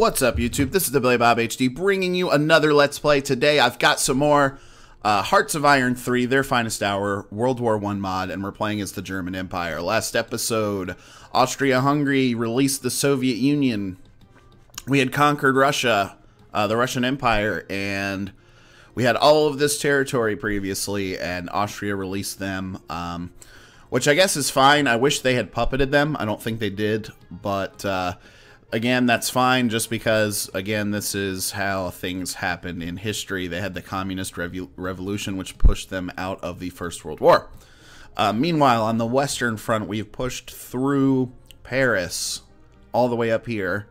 What's up, YouTube? This is TheBillyBobHD bringing you another Let's Play. Today I've got some more Hearts of Iron 3, Their Finest Hour, World War I mod, and we're playing as the German Empire. Last episode, Austria-Hungary released the Soviet Union. We had conquered Russia, the Russian Empire, and we had all of this territory previously, and Austria released them, which I guess is fine. I wish they had puppeted them. I don't think they did, but again, that's fine, just because, again, this is how things happened in history. They had the Communist Revolution, which pushed them out of the First World War. Meanwhile, on the Western Front, we've pushed through Paris all the way up here.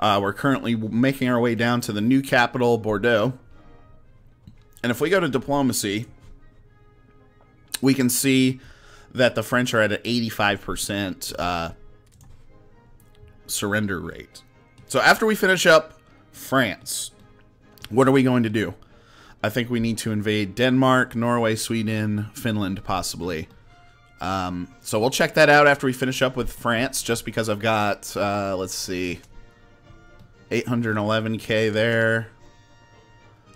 We're currently making our way down to the new capital, Bordeaux. And if we go to diplomacy, we can see that the French are at an 85% surrender rate. So after we finish up France, what are we going to do? I think we need to invade Denmark, Norway, Sweden, Finland, possibly. So we'll check that out after we finish up with France, just because I've got, let's see, 811k there.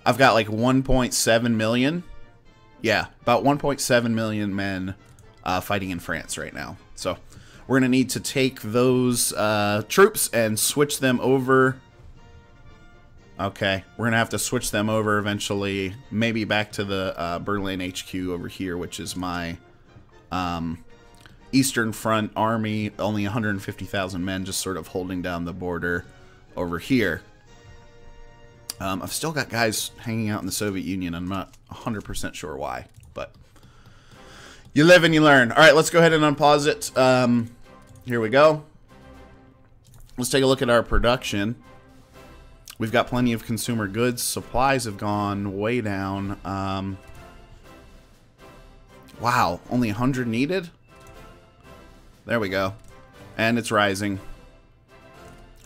I've got like 1.7 million. Yeah, about 1.7 million men fighting in France right now. So we're going to need to take those troops and switch them over. Okay, we're going to have to switch them over eventually. Maybe back to the Berlin HQ over here, which is my Eastern Front army. Only 150,000 men just sort of holding down the border over here. I've still got guys hanging out in the Soviet Union. I'm not 100% sure why, but you live and you learn. All right, let's go ahead and unpause it. Here we go. Let's take a look at our production. We've got plenty of consumer goods. Supplies have gone way down. Wow, only 100 needed? There we go. And it's rising.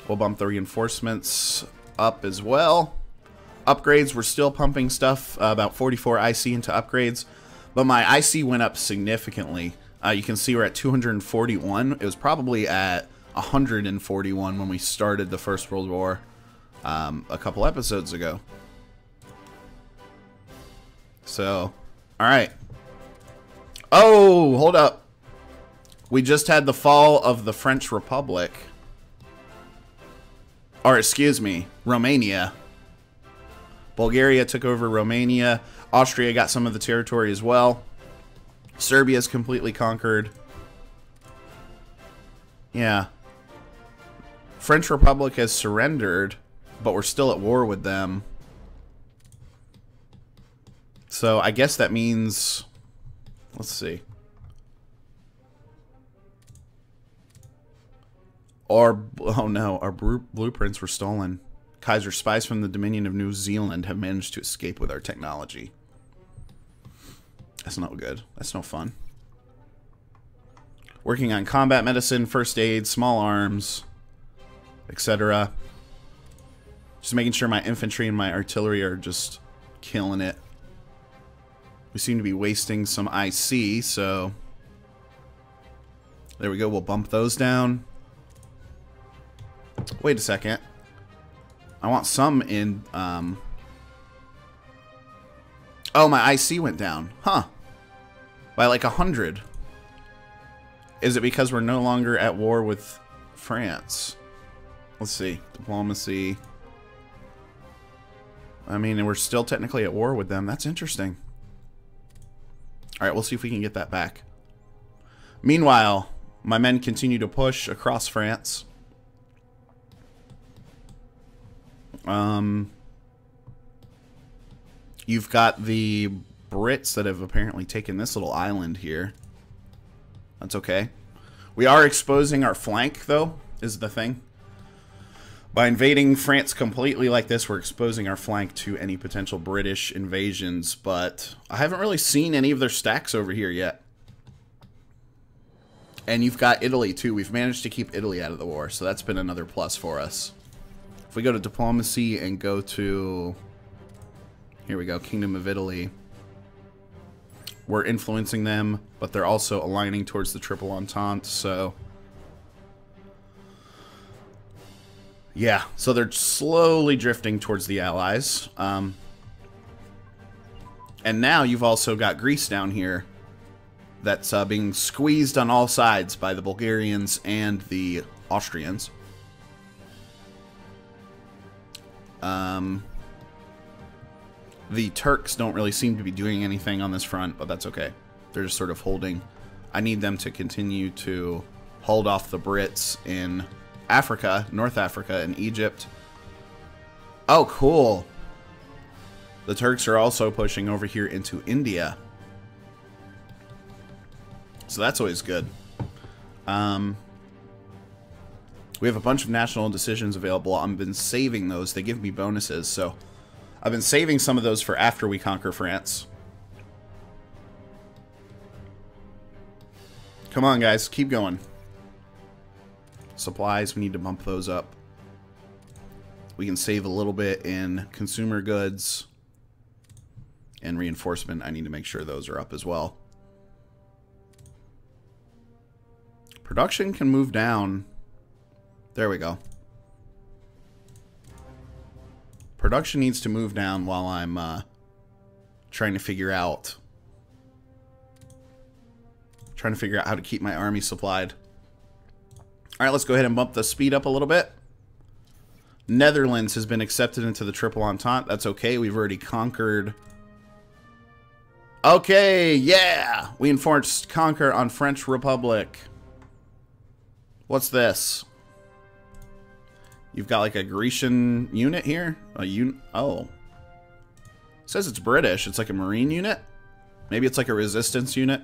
We'll bump the reinforcements up as well. Upgrades, we're still pumping stuff, about 44 IC into upgrades. But my IC went up significantly. You can see we're at 241. It was probably at 141 when we started the First World War a couple episodes ago. So, alright. Oh, hold up. We just had the fall of the French Republic. Or, excuse me, Romania. Bulgaria took over Romania. Austria got some of the territory as well. Serbia's completely conquered. Yeah. French Republic has surrendered, but we're still at war with them. So I guess that means... Let's see. Oh no, our blueprints were stolen. Kaiser spies from the Dominion of New Zealand have managed to escape with our technology. That's no good. That's no fun. Working on combat medicine, first aid, small arms, etc. Just making sure my infantry and my artillery are just killing it. We seem to be wasting some IC, so... There we go, we'll bump those down. Wait a second. I want some in, Oh, my IC went down. Huh. By like 100. Is it because we're no longer at war with France? Let's see. Diplomacy. I mean, we're still technically at war with them. That's interesting. Alright, we'll see if we can get that back. Meanwhile, my men continue to push across France. You've got the Brits that have apparently taken this little island here. That's okay. We are exposing our flank, though, is the thing. By invading France completely like this, we're exposing our flank to any potential British invasions, but I haven't really seen any of their stacks over here yet. And you've got Italy, too. We've managed to keep Italy out of the war, so that's been another plus for us. If we go to diplomacy and go to... Here we go, Kingdom of Italy. We're influencing them, but they're also aligning towards the Triple Entente, so... Yeah, so they're slowly drifting towards the Allies. And now you've also got Greece down here that's being squeezed on all sides by the Bulgarians and the Austrians. The Turks don't really seem to be doing anything on this front, but that's okay. They're just sort of holding. I need them to continue to hold off the Brits in Africa, North Africa, and Egypt. Oh, cool. The Turks are also pushing over here into India. So that's always good. We have a bunch of national decisions available. I've been saving those. They give me bonuses, so I've been saving some of those for after we conquer France. Come on, guys. Keep going. Supplies, we need to bump those up. We can save a little bit in consumer goods. And reinforcement, I need to make sure those are up as well. Production can move down. There we go. Production needs to move down while I'm trying to figure out how to keep my army supplied. All right, let's go ahead and bump the speed up a little bit. Netherlands has been accepted into the Triple Entente. That's okay. We've already conquered. Okay, yeah. We enforced conquer on French Republic. What's this? You've got like a Grecian unit here? Oh. It says it's British. It's like a Marine unit? Maybe it's like a resistance unit?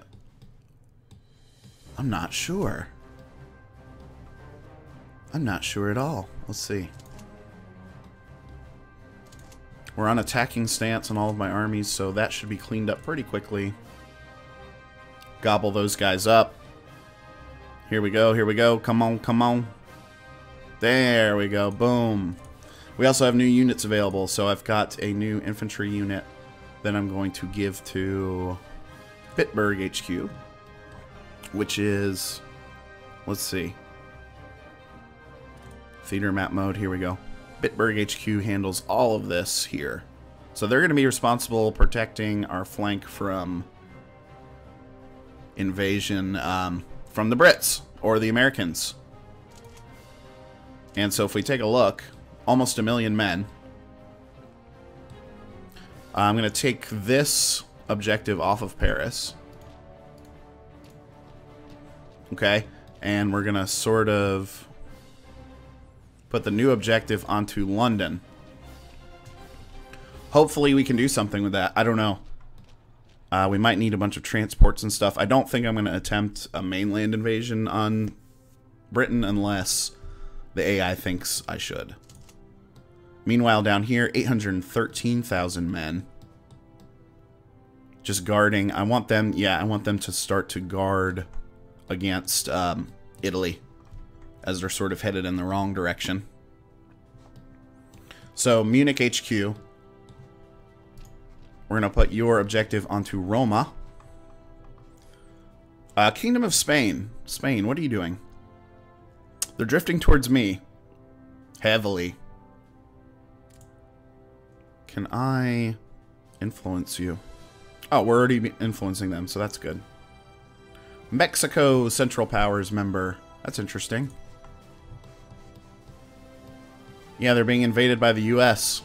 I'm not sure. I'm not sure at all. Let's see. We're on attacking stance on all of my armies, so that should be cleaned up pretty quickly. Gobble those guys up. Here we go, here we go. Come on, come on. There we go. Boom. We also have new units available, so I've got a new infantry unit that I'm going to give to Bitburg HQ, which is, let's see, theater map mode. Here we go. Bitburg HQ handles all of this here. So they're going to be responsible protecting our flank from invasion from the Brits or the Americans. And so if we take a look, almost 1 million men. I'm going to take this objective off of Paris. Okay. And we're going to sort of put the new objective onto London. Hopefully we can do something with that. I don't know. We might need a bunch of transports and stuff. I don't think I'm going to attempt a mainland invasion on Britain unless the AI thinks I should. Meanwhile, down here, 813,000 men. Just guarding. I want them, yeah, I want them to start to guard against Italy, as they're sort of headed in the wrong direction. So, Munich HQ. We're going to put your objective onto Roma. Kingdom of Spain. Spain, what are you doing? They're drifting towards me. Heavily. Can I influence you? Oh, we're already influencing them, so that's good. Mexico Central Powers member. That's interesting. Yeah, they're being invaded by the U.S.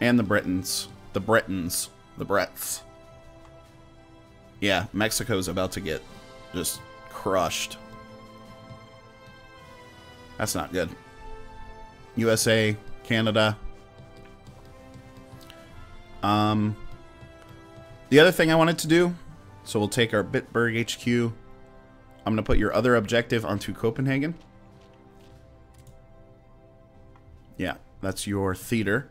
and the Britons. The Britons. The Brets. Yeah, Mexico's about to get just crushed. That's not good. USA, Canada. The other thing I wanted to do, so we'll take our Bitburg HQ. I'm going to put your other objective onto Copenhagen. Yeah, that's your theater.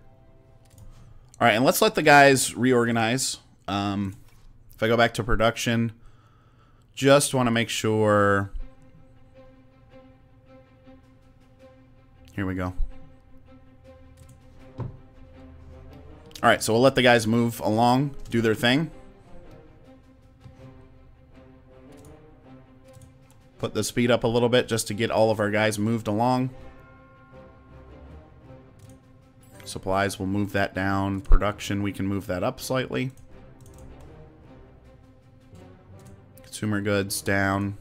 All right, and let's let the guys reorganize. If I go back to production, just want to make sure. Here we go. All right, so we'll let the guys move along, do their thing. Put the speed up a little bit just to get all of our guys moved along. Supplies, we'll move that down. Production, we can move that up slightly. Consumer goods down.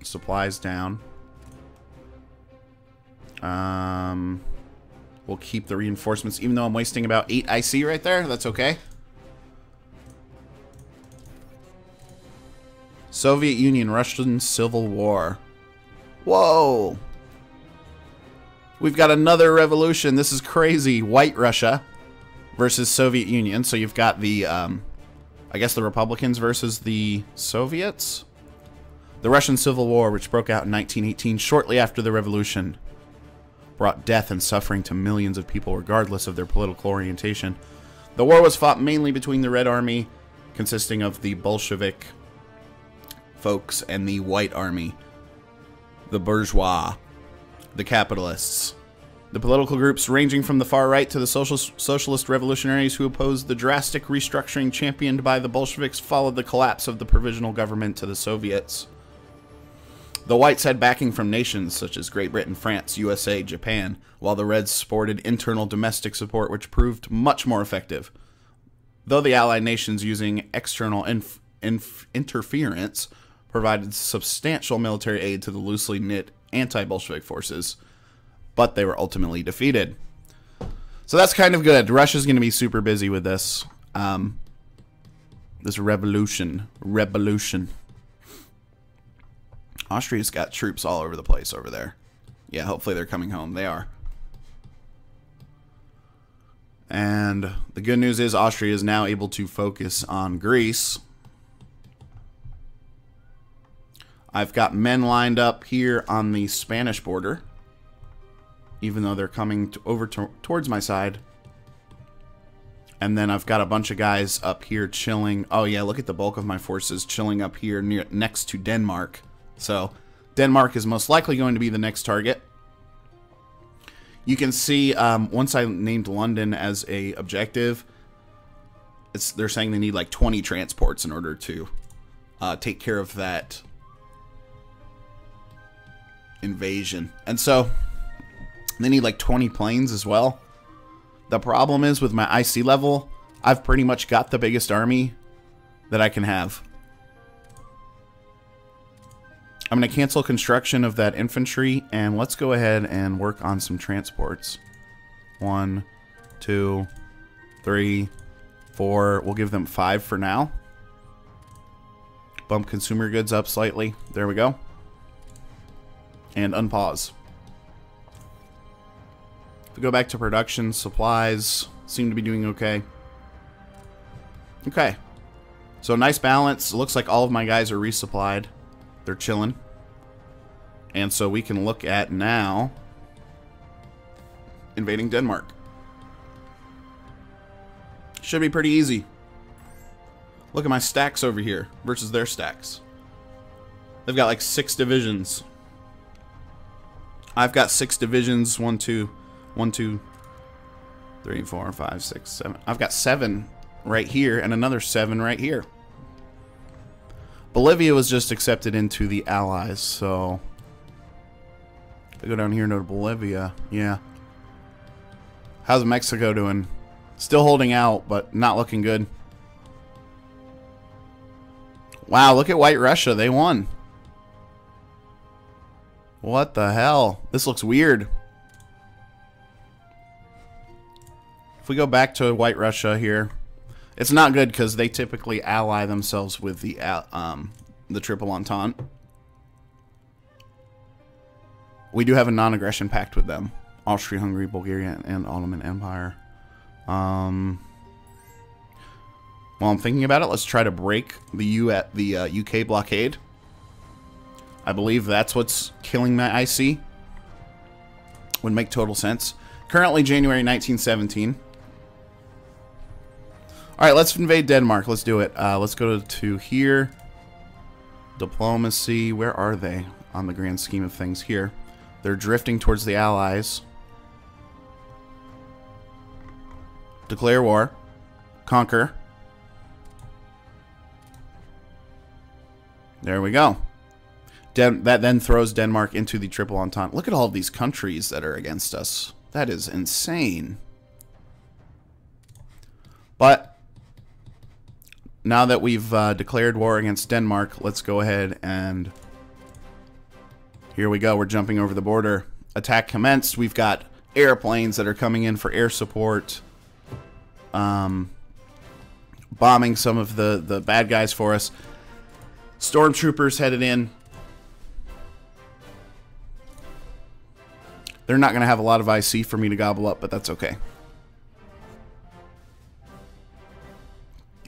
Supplies down. We'll keep the reinforcements, even though I'm wasting about 8 IC right there. That's okay. Soviet Union, Russian Civil War. Whoa! We've got another revolution. This is crazy. White Russia versus Soviet Union. So you've got the, I guess the Republicans versus the Soviets. The Russian Civil War, which broke out in 1918, shortly after the revolution, brought death and suffering to millions of people, regardless of their political orientation. The war was fought mainly between the Red Army, consisting of the Bolshevik folks, and the White Army, the bourgeois, the capitalists. The political groups ranging from the far right to the socialist revolutionaries who opposed the drastic restructuring championed by the Bolsheviks followed the collapse of the provisional government to the Soviets. The Whites had backing from nations such as Great Britain, France, USA, Japan, while the Reds sported internal domestic support which proved much more effective. Though the Allied nations using external interference provided substantial military aid to the loosely knit anti-Bolshevik forces, but they were ultimately defeated. So that's kind of good. Russia's going to be super busy with this. This revolution. Austria's got troops all over the place over there. Yeah, hopefully they're coming home. They are. And the good news is Austria is now able to focus on Greece. I've got men lined up here on the Spanish border, even though they're coming towards my side. And then I've got a bunch of guys up here chilling. Oh yeah, look at the bulk of my forces chilling up here next to Denmark. So Denmark is most likely going to be the next target. You can see once I named London as a objective, they're saying they need like 20 transports in order to take care of that invasion. And so they need like 20 planes as well. The problem is with my IC level, I've pretty much got the biggest army that I can have. I'm going to cancel construction of that infantry, and let's go ahead and work on some transports. 1, 2, 3, 4. We'll give them 5 for now. Bump consumer goods up slightly. There we go. And unpause. If we go back to production, supplies seem to be doing okay. Okay. So nice balance. Looks like all of my guys are resupplied. They're chilling. And so we can look at now invading Denmark. Should be pretty easy. Look at my stacks over here versus their stacks. They've got like 6 divisions. I've got 6 divisions. 1, 2, 3, 4, 5, 6, 7. I've got 7 right here and another 7 right here. Bolivia was just accepted into the Allies, so if I go down here to Bolivia, yeah. How's Mexico doing? Still holding out, but not looking good. Wow, look at White Russia. They won. What the hell? This looks weird. If we go back to White Russia here, it's not good because they typically ally themselves with the Triple Entente. We do have a non-aggression pact with them. Austria-Hungary, Bulgaria, and Ottoman Empire. While I'm thinking about it, let's try to break the UK blockade. I believe that's what's killing my IC. Would make total sense. Currently January 1917. Alright, let's invade Denmark. Let's do it. Let's go to here. Diplomacy. Where are they on the grand scheme of things here? They're drifting towards the Allies. Declare war. Conquer. There we go. That then throws Denmark into the Triple Entente. Look at all of these countries that are against us. That is insane. now that we've declared war against Denmark, let's go ahead and... Here we go. We're jumping over the border. Attack commenced. We've got airplanes that are coming in for air support. Bombing some of the bad guys for us. Stormtroopers headed in. They're not going to have a lot of IC for me to gobble up, but that's okay.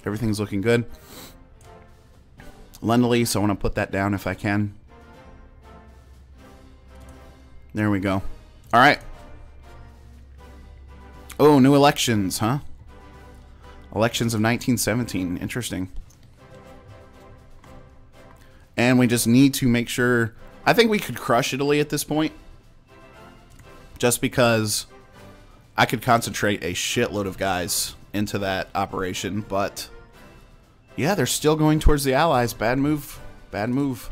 Everything's looking good. Lend-Lease, so I want to put that down if I can. There we go. All right. Oh, new elections, huh? Elections of 1917. Interesting. And we just need to make sure... I think we could crush Italy at this point. Just because I could concentrate a shitload of guys into that operation. But, yeah, they're still going towards the Allies. Bad move. Bad move.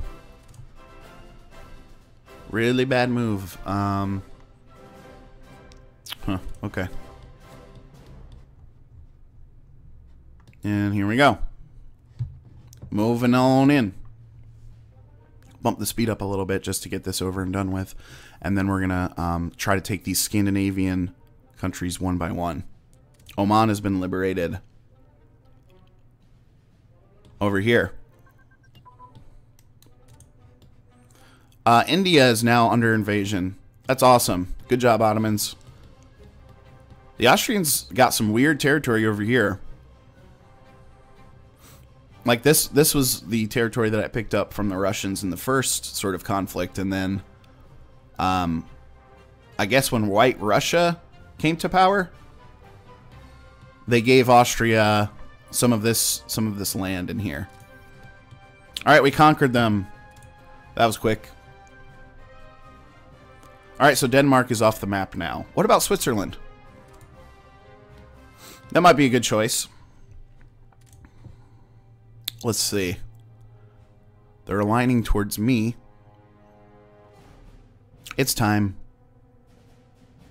Really bad move. Okay. And here we go. Moving on in. Bump the speed up a little bit just to get this over and done with. And then we're going to try to take these Scandinavian countries one by one. Oman has been liberated. Over here. India is now under invasion. That's awesome. Good job, Ottomans. The Austrians got some weird territory over here. Like this was the territory that I picked up from the Russians in the first sort of conflict, and then I guess when White Russia came to power, they gave Austria some of this land in here. All right, we conquered them. That was quick. All right, so Denmark is off the map now. What about Switzerland? That might be a good choice. Let's see. They're aligning towards me. It's time.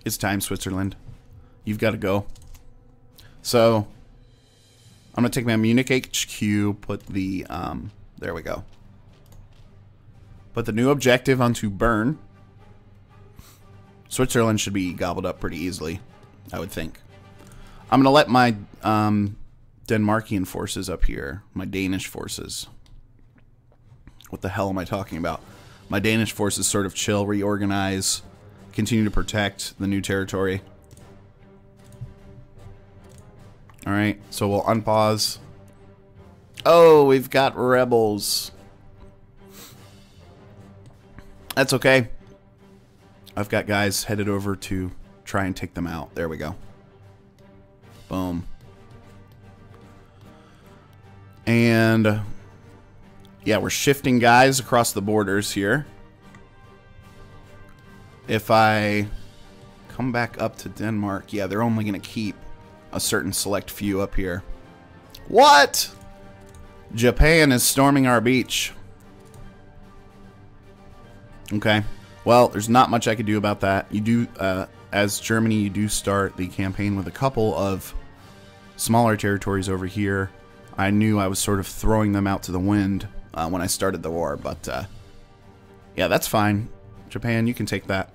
It's time, Switzerland. You've got to go. So, I'm going to take my Munich HQ, put the, there we go. Put the new objective onto Bern. Switzerland should be gobbled up pretty easily, I would think. I'm going to let my Denmarkian forces up here, my Danish forces. What the hell am I talking about? My Danish forces sort of chill, reorganize, continue to protect the new territory. Alright, so we'll unpause. Oh, we've got rebels. That's okay. I've got guys headed over to try and take them out. There we go. Boom. And yeah, we're shifting guys across the borders here. If I come back up to Denmark, yeah, they're only going to keep a certain select few up here. What? Japan is storming our beach. Okay. Well, there's not much I could do about that. You do, as Germany, you do start the campaign with a couple of smaller territories over here. I knew I was sort of throwing them out to the wind when I started the war, but yeah, that's fine. Japan, you can take that.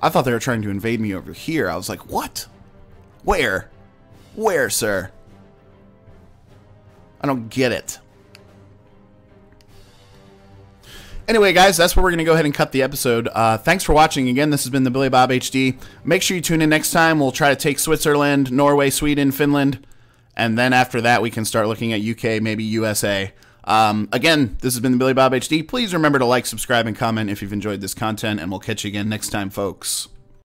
I thought they were trying to invade me over here. I was like, what? Where? Where, sir? I don't get it. Anyway, guys, that's where we're going to go ahead and cut the episode. Thanks for watching. Again, this has been the Billy Bob HD. Make sure you tune in next time. We'll try to take Switzerland, Norway, Sweden, Finland, and then after that, we can start looking at UK, maybe USA. Again, this has been the Billy Bob HD. Please remember to like, subscribe, and comment if you've enjoyed this content, and we'll catch you again next time, folks.